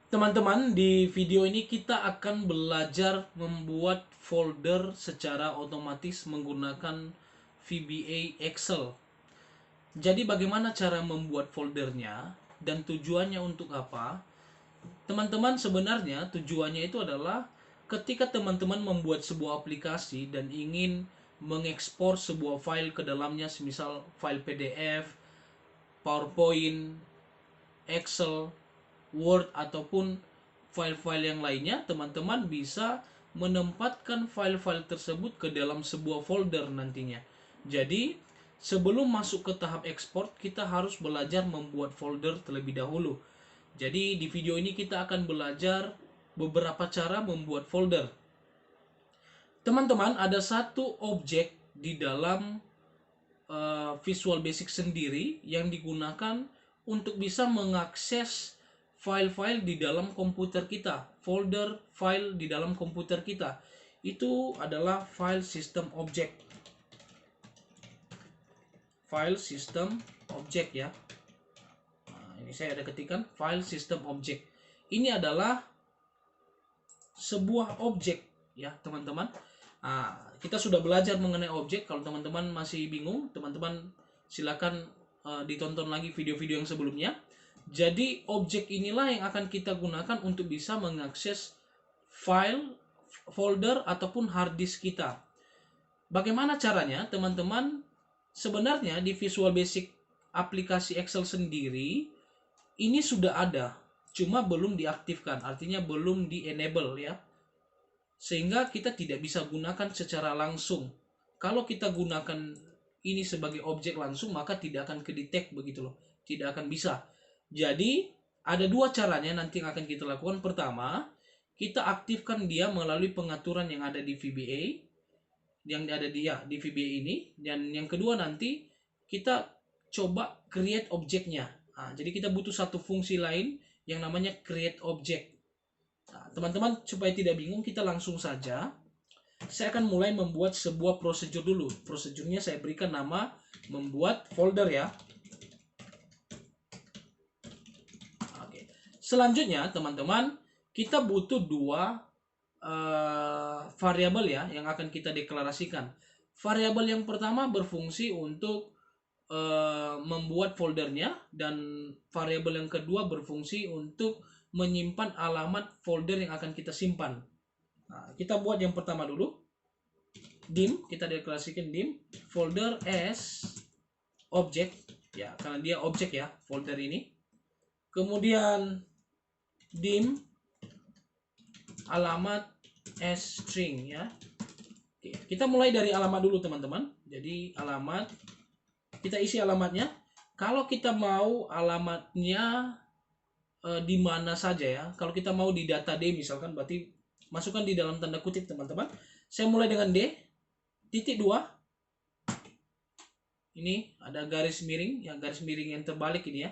Teman-teman, di video ini kita akan belajar membuat folder secara otomatis menggunakan VBA Excel. Jadi bagaimana cara membuat foldernya dan tujuannya untuk apa? Teman-teman, sebenarnya tujuannya itu adalah ketika teman-teman membuat sebuah aplikasi dan ingin mengekspor sebuah file ke dalamnya, semisal file PDF, PowerPoint, Excel, Word, ataupun file-file yang lainnya, teman-teman bisa menempatkan file-file tersebut ke dalam sebuah folder nantinya. Jadi, sebelum masuk ke tahap ekspor, kita harus belajar membuat folder terlebih dahulu. Jadi, di video ini kita akan belajar beberapa cara membuat folder. Teman-teman, ada satu objek di dalam Visual Basic sendiri yang digunakan untuk bisa mengakses file-file di dalam komputer kita, folder file di dalam komputer kita. Itu adalah file system object. File system object ya. Nah, ini saya ada ketikan file system object. Ini adalah sebuah objek ya, teman-teman. Nah, kita sudah belajar mengenai objek. Kalau teman-teman masih bingung, teman-teman silakan ditonton lagi video-video yang sebelumnya. Jadi objek inilah yang akan kita gunakan untuk bisa mengakses file, folder, ataupun hard disk kita. Bagaimana caranya, teman-teman? Sebenarnya di Visual Basic aplikasi Excel sendiri ini sudah ada, cuma belum diaktifkan, artinya belum di-enable ya. Sehingga kita tidak bisa gunakan secara langsung. Kalau kita gunakan ini sebagai objek langsung, maka tidak akan kedetek begitu loh. Tidak akan bisa. Jadi, ada dua caranya nanti yang akan kita lakukan. Pertama, kita aktifkan dia melalui pengaturan yang ada di VBA, yang ada di VBA ini. Dan yang kedua nanti, kita coba create objeknya. Nah, jadi kita butuh satu fungsi lain yang namanya create object. Nah, teman-teman, supaya tidak bingung, kita langsung saja. Saya akan mulai membuat sebuah prosedur dulu. Prosedurnya saya berikan nama membuat folder ya. Oke. Selanjutnya, teman-teman, kita butuh dua variabel ya yang akan kita deklarasikan. Variabel yang pertama berfungsi untuk membuat foldernya, dan variabel yang kedua berfungsi untuk menyimpan alamat folder yang akan kita simpan. Nah, kita buat yang pertama dulu. Dim, kita deklarasikan dim folder as object ya, karena dia objek ya folder ini. Kemudian dim alamat as string ya. Oke, kita mulai dari alamat dulu teman-teman. Jadi alamat, kita isi alamatnya. Kalau kita mau alamatnya di mana saja ya. Kalau kita mau di data D misalkan, berarti masukkan di dalam tanda kutip teman-teman. Saya mulai dengan D, titik 2. Ini ada garis miring, ya garis miring yang terbalik ini ya.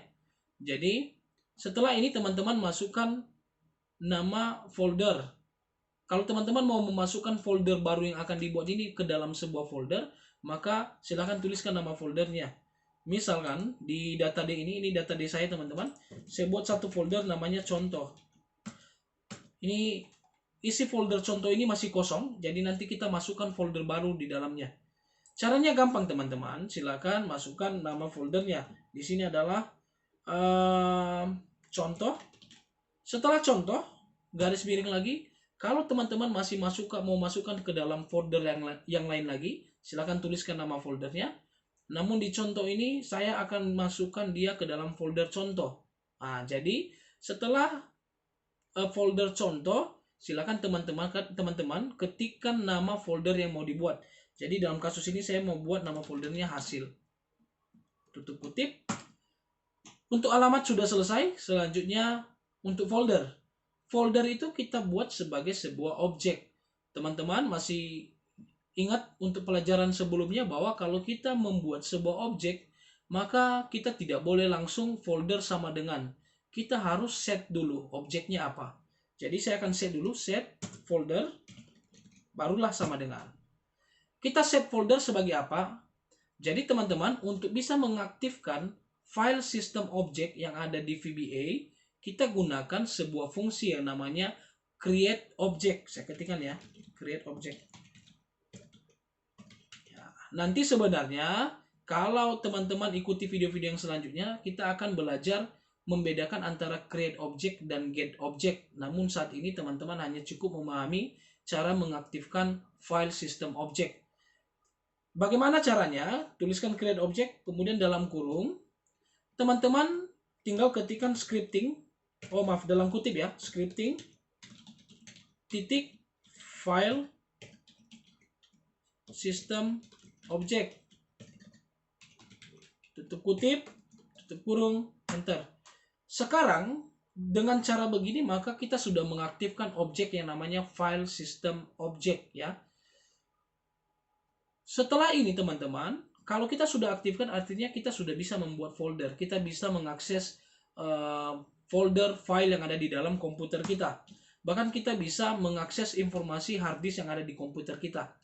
Jadi setelah ini teman-teman masukkan nama folder. Kalau teman-teman mau memasukkan folder baru yang akan dibuat ini ke dalam sebuah folder, maka silahkan tuliskan nama foldernya. Misalkan di data D ini data D saya teman-teman. Saya buat satu folder namanya contoh. Ini isi folder contoh ini masih kosong, jadi nanti kita masukkan folder baru di dalamnya. Caranya gampang teman-teman, silakan masukkan nama foldernya. Di sini adalah contoh. Setelah contoh, garis miring lagi. Kalau teman-teman masih mau masukkan ke dalam folder yang lain lagi, silakan tuliskan nama foldernya. Namun di contoh ini saya akan masukkan dia ke dalam folder contoh. Nah, jadi setelah folder contoh, silakan teman-teman ketikkan nama folder yang mau dibuat. Jadi dalam kasus ini saya mau buat nama foldernya hasil. Tutup kutip. Untuk alamat sudah selesai. Selanjutnya untuk folder. Folder itu kita buat sebagai sebuah objek. Teman-teman masih ingat untuk pelajaran sebelumnya bahwa kalau kita membuat sebuah objek, maka kita tidak boleh langsung folder sama dengan. Kita harus set dulu objeknya apa. Jadi saya akan set dulu set folder, barulah sama dengan. Kita set folder sebagai apa? Jadi teman-teman, untuk bisa mengaktifkan file system object yang ada di VBA, kita gunakan sebuah fungsi yang namanya create object. Saya ketikkan ya, create object. Ya, nanti sebenarnya kalau teman-teman ikuti video-video yang selanjutnya, kita akan belajar membedakan antara create object dan get object. Namun saat ini teman-teman hanya cukup memahami cara mengaktifkan file system object. Bagaimana caranya? Tuliskan create object, kemudian dalam kurung, teman-teman tinggal ketikkan scripting, dalam kutip ya, scripting titik file system object, tutup kutip, tutup kurung, enter. Sekarang dengan cara begini maka kita sudah mengaktifkan objek yang namanya file system object ya. Setelah ini teman-teman, kalau kita sudah aktifkan artinya kita sudah bisa membuat folder. Kita bisa mengakses folder file yang ada di dalam komputer kita. Bahkan kita bisa mengakses informasi hard disk yang ada di komputer kita.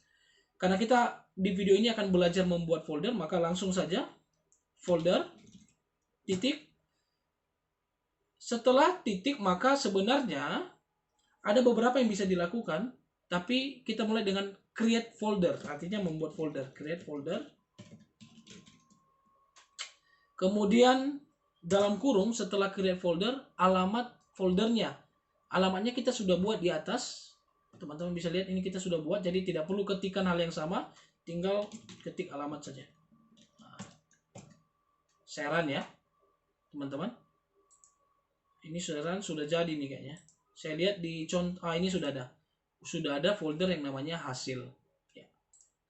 Karena kita di video ini akan belajar membuat folder, maka langsung saja folder titik. Setelah titik maka sebenarnya ada beberapa yang bisa dilakukan, tapi kita mulai dengan create folder, artinya membuat folder, create folder. Kemudian dalam kurung setelah create folder, alamat foldernya. Alamatnya kita sudah buat di atas. Teman-teman bisa lihat ini kita sudah buat, jadi tidak perlu ketikkan hal yang sama, tinggal ketik alamat saja. Nah, saran ya, teman-teman. Ini sudah jadi nih kayaknya. Saya lihat di contoh, ini sudah ada folder yang namanya hasil. Ya.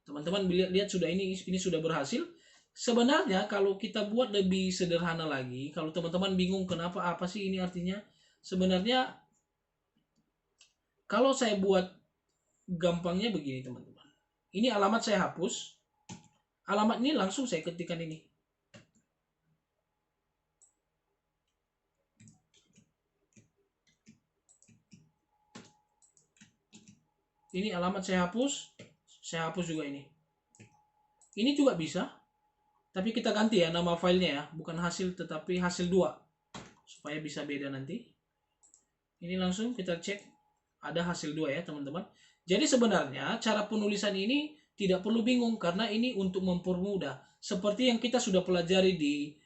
Teman-teman lihat sudah ini sudah berhasil. Sebenarnya kalau kita buat lebih sederhana lagi, kalau teman-teman bingung kenapa apa sih ini artinya, sebenarnya kalau saya buat gampangnya begini teman-teman. Ini alamat saya hapus. Alamat ini langsung saya ketikkan ini. Ini alamat saya hapus juga ini. Ini juga bisa, tapi kita ganti ya nama filenya ya, bukan hasil tetapi hasil 2, supaya bisa beda nanti. Ini langsung kita cek ada hasil 2 ya teman-teman. Jadi sebenarnya cara penulisan ini tidak perlu bingung karena ini untuk mempermudah. Seperti yang kita sudah pelajari di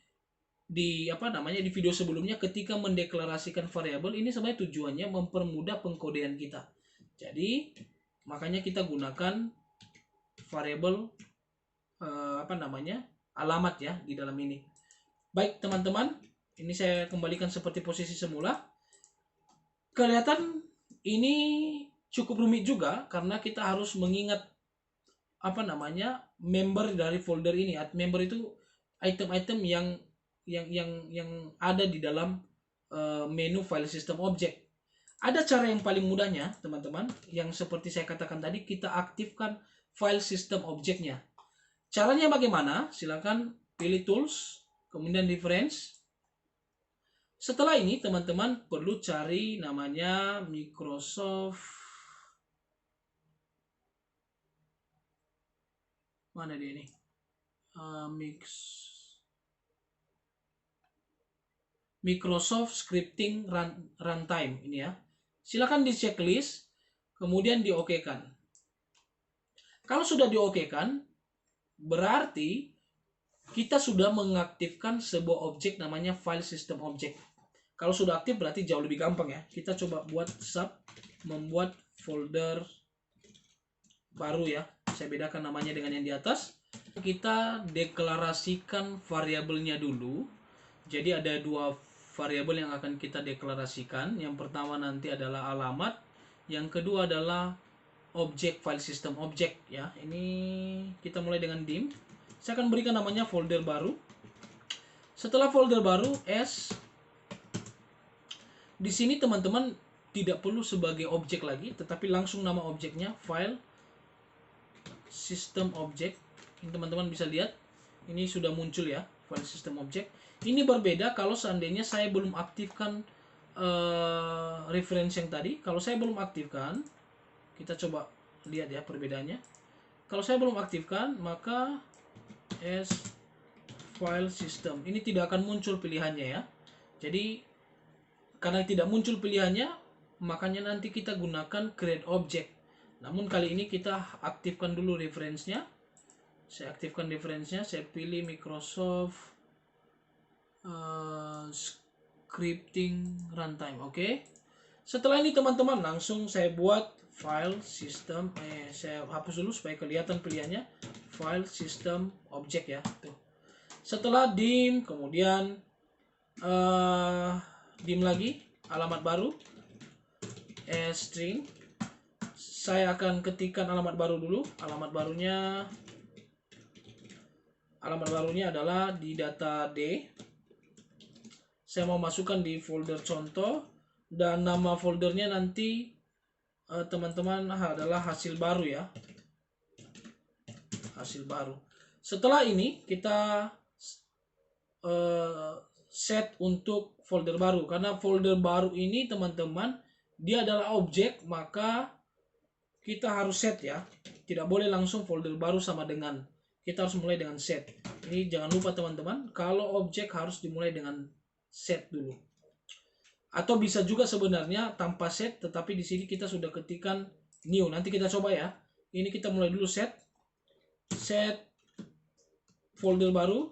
video sebelumnya ketika mendeklarasikan variabel, ini sebenarnya tujuannya mempermudah pengkodean kita. Jadi makanya kita gunakan variabel alamat ya di dalam ini. Baik teman-teman, ini saya kembalikan seperti posisi semula. Kelihatan ini cukup rumit juga karena kita harus mengingat member dari folder ini. Member itu item-item yang ada di dalam menu file system object. Ada cara yang paling mudahnya teman-teman, yang seperti saya katakan tadi, kita aktifkan file system object-nya. Caranya bagaimana? Silakan pilih tools, kemudian reference. Setelah ini teman-teman perlu cari namanya Microsoft, mana dia ini? Microsoft Scripting Runtime ini ya. Silakan di checklist, kemudian di-OK-kan. Kalau sudah di-OK-kan, berarti kita sudah mengaktifkan sebuah objek namanya file system object. Kalau sudah aktif berarti jauh lebih gampang ya. Kita coba buat membuat folder baru ya. Saya bedakan namanya dengan yang di atas. Kita deklarasikan variabelnya dulu. Jadi ada 2 variabel yang akan kita deklarasikan. Yang pertama nanti adalah alamat, yang kedua adalah objek file system object ya. Ini kita mulai dengan dim. Saya akan berikan namanya folder baru. Setelah folder baru S, di sini teman-teman tidak perlu sebagai objek lagi, tetapi langsung nama objeknya file system object. Ini teman-teman bisa lihat, ini sudah muncul ya file system object. Ini berbeda kalau seandainya saya belum aktifkan reference yang tadi. Kalau saya belum aktifkan, kita coba lihat ya perbedaannya. Kalau saya belum aktifkan, maka S file system ini tidak akan muncul pilihannya ya. Jadi karena tidak muncul pilihannya, makanya nanti kita gunakan create object. Namun kali ini kita aktifkan dulu reference-nya. Saya aktifkan reference-nya, saya pilih Microsoft scripting runtime. Oke. Setelah ini teman-teman langsung saya buat file system, saya hapus dulu supaya kelihatan pilihannya, file system object ya. Tuh. Setelah dim, kemudian dim lagi, alamat baru, string. Saya akan ketikkan alamat baru dulu. Alamat barunya adalah di data D. Saya mau masukkan di folder contoh, dan nama foldernya nanti teman-teman adalah hasil baru ya. Hasil baru. Setelah ini kita set untuk folder baru, karena folder baru ini teman-teman dia adalah objek, maka kita harus set ya. Tidak boleh langsung folder baru sama dengan, kita harus mulai dengan set. Ini jangan lupa teman-teman, kalau objek harus dimulai dengan set dulu. Atau bisa juga sebenarnya tanpa set, tetapi di sini kita sudah ketikkan new. Nanti kita coba ya. Ini kita mulai dulu set folder baru.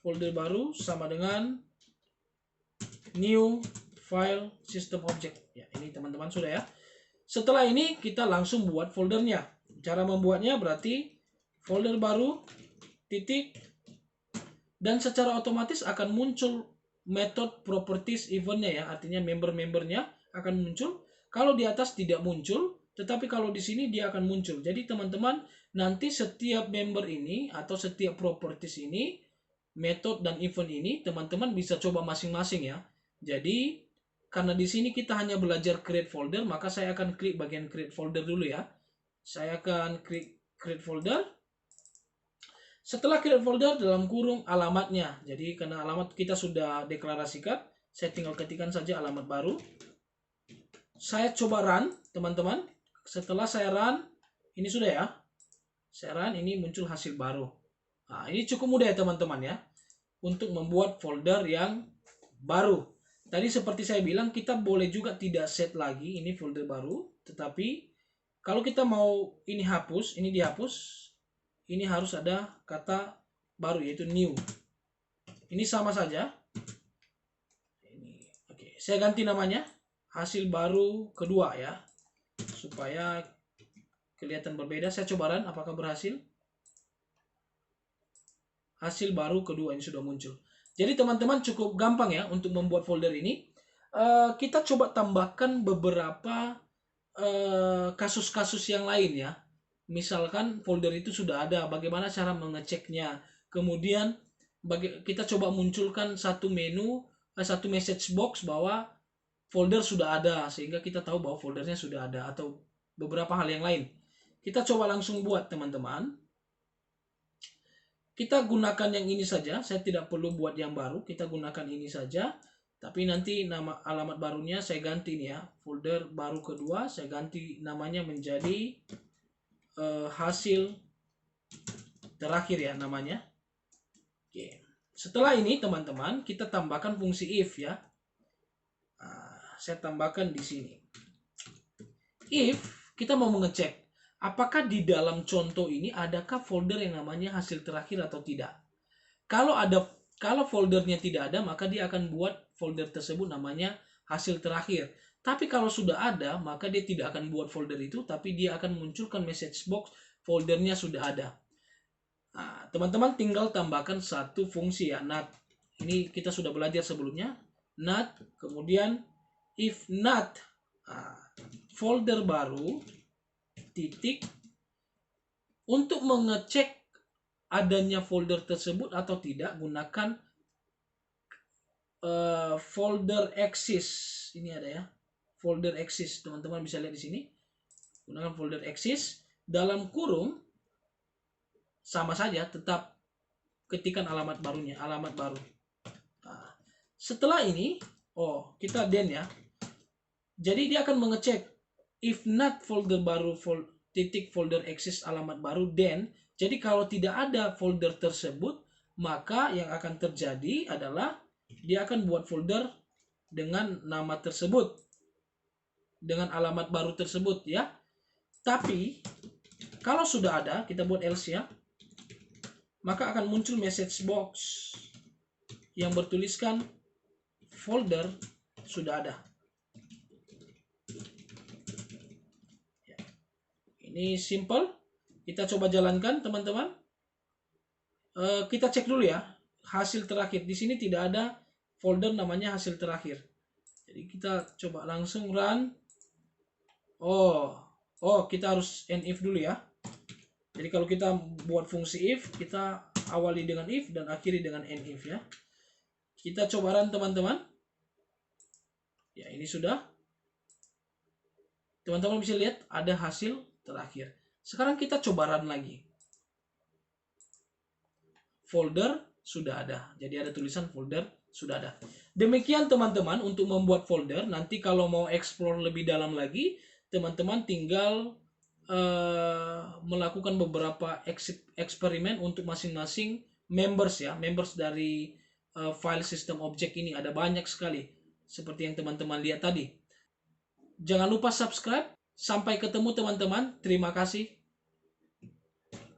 Folder baru sama dengan new file system object. Ya, ini teman-teman sudah ya. Setelah ini kita langsung buat foldernya. Cara membuatnya berarti folder baru titik, dan secara otomatis akan muncul method properties eventnya ya, artinya member-membernya akan muncul. Kalau di atas tidak muncul, tetapi kalau di sini dia akan muncul. Jadi teman-teman nanti setiap member ini atau setiap properties ini, method dan event ini teman-teman bisa coba masing-masing ya. Jadi karena di sini kita hanya belajar create folder, maka saya akan klik bagian create folder dulu ya. Saya akan klik create folder. Setelah create folder, dalam kurung alamatnya. Jadi karena alamat kita sudah deklarasikan, saya tinggal ketikkan saja alamat baru. Saya coba run, teman-teman. Setelah saya run, ini sudah ya. Saya run, ini muncul hasil baru. Nah, ini cukup mudah ya teman-teman ya, untuk membuat folder yang baru. Tadi seperti saya bilang, kita boleh juga tidak set lagi ini folder baru. Tetapi kalau kita mau ini hapus, ini dihapus, ini harus ada kata baru yaitu new. Ini sama saja. Ini, oke, saya ganti namanya hasil baru kedua ya, supaya kelihatan berbeda. Saya coba run, apakah berhasil? Hasil baru kedua ini sudah muncul. Jadi teman-teman cukup gampang ya untuk membuat folder ini. Kita coba tambahkan beberapa kasus-kasus yang lain ya. Misalkan folder itu sudah ada, bagaimana cara mengeceknya. Kemudian kita coba munculkan satu message box bahwa folder sudah ada, sehingga kita tahu bahwa foldernya sudah ada, atau beberapa hal yang lain. Kita coba langsung buat teman-teman. Kita gunakan yang ini saja, saya tidak perlu buat yang baru, kita gunakan ini saja. Tapi nanti nama alamat barunya saya ganti nih ya, folder baru kedua saya ganti namanya menjadi hasil terakhir ya namanya. Oke. Setelah ini teman-teman kita tambahkan fungsi if ya. Saya tambahkan di sini. If kita mau mengecek apakah di dalam contoh ini adakah folder yang namanya hasil terakhir atau tidak. Kalau foldernya tidak ada, maka dia akan buat folder tersebut namanya hasil terakhir. Tapi kalau sudah ada, maka dia tidak akan buat folder itu, tapi dia akan munculkan message box foldernya sudah ada. Nah, teman-teman tinggal tambahkan satu fungsi ya, not. Ini kita sudah belajar sebelumnya. Not, kemudian if not folder baru titik, untuk mengecek adanya folder tersebut atau tidak, gunakan folder exist. Ini ada ya, folder exist. Teman-teman bisa lihat di sini. Gunakan folder exist, dalam kurung sama saja, tetap ketikkan alamat barunya, alamat baru. Nah, setelah ini, kita then ya. Jadi dia akan mengecek if not folder baru titik folder exist alamat baru then. Jadi kalau tidak ada folder tersebut, maka yang akan terjadi adalah dia akan buat folder dengan nama tersebut, dengan alamat baru tersebut ya. Tapi kalau sudah ada, kita buat else ya, maka akan muncul message box yang bertuliskan folder sudah ada. Ini simple. Kita coba jalankan teman-teman. Kita cek dulu ya hasil terakhir. Di sini tidak ada folder namanya hasil terakhir. Jadi kita coba langsung run. Oh, kita harus end if dulu ya. Jadi kalau kita buat fungsi if, kita awali dengan if dan akhiri dengan end if ya. Kita coba run teman-teman. Ya, ini sudah. Teman-teman bisa lihat ada hasil terakhir. Sekarang kita coba run lagi. Folder sudah ada. Jadi ada tulisan folder sudah ada. Demikian teman-teman untuk membuat folder. Nanti kalau mau explore lebih dalam lagi, teman-teman tinggal melakukan beberapa eksperimen untuk masing-masing members ya. Members dari file system object ini ada banyak sekali. Seperti yang teman-teman lihat tadi. Jangan lupa subscribe. Sampai ketemu teman-teman. Terima kasih.